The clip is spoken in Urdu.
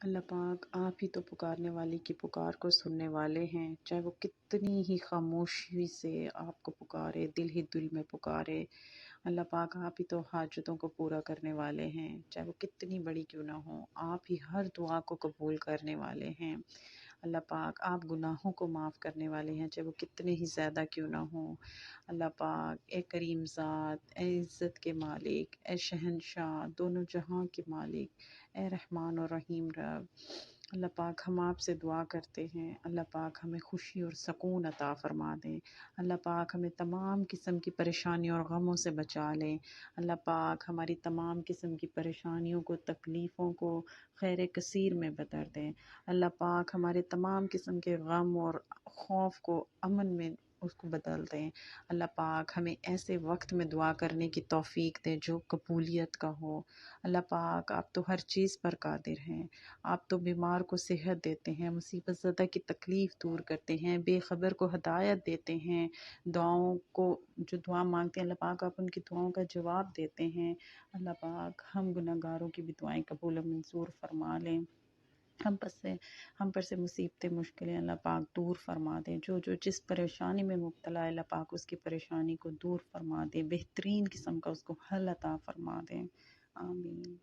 اللہ پاک آپ ہی تو پکارنے والی کی پکار کو سننے والے ہیں، چاہے وہ کتنی ہی خاموشی سے آپ کو پکارے، دل ہی دل میں پکارے۔ اللہ پاک آپ ہی تو حاجتوں کو پورا کرنے والے ہیں، چاہے وہ کتنی بڑی کیوں نہ ہو، آپ ہی ہر دعا کو قبول کرنے والے ہیں۔ اللہ پاک آپ گناہوں کو معاف کرنے والے ہیں، چاہے وہ کتنے ہی زیادہ کیوں نہ ہوں۔ اللہ پاک اے کریم ذات، اے عزت کے مالک، اے شہنشاہ، دونوں جہاں کے مالک، اے رحمان اور رحیم رب، اللہ پاک ہم آپ سے دعا کرتے ہیں، اللہ پاک ہمیں خوشی اور سکون عطا فرما دیں، اللہ پاک ہمیں تمام قسم کی پریشانیوں اور غموں سے بچا لیں، اللہ پاک ہماری تمام قسم کی پریشانیوں کو، تکلیفوں کو خیر کثیر میں بدل دیں، اللہ پاک ہمارے تمام قسم کے غم اور خوف کو امن میں اس کو بدل دیں، اللہ پاک ہمیں ایسے وقت میں دعا کرنے کی توفیق دے جو قبولیت کا ہو۔ اللہ پاک آپ تو ہر چیز پر قادر ہیں، آپ تو بیمار کو صحت دیتے ہیں، مصیبت زدہ کی تکلیف دور کرتے ہیں، بے خبر کو ہدایت دیتے ہیں، دعاؤں کو جو دعا مانگتے ہیں اللہ پاک آپ ان کی دعاؤں کا جواب دیتے ہیں۔ اللہ پاک ہم گناہ گاروں کی بھی دعائیں قبول و منظور فرما لیں، ہم پر سے مصیبتیں مشکلیں اللہ پاک دور فرما دیں، جو جس پریشانی میں مبتلا ہے اللہ پاک اس کی پریشانی کو دور فرما دیں، بہترین قسم کا اس کو حل عطا فرما دیں، آمین۔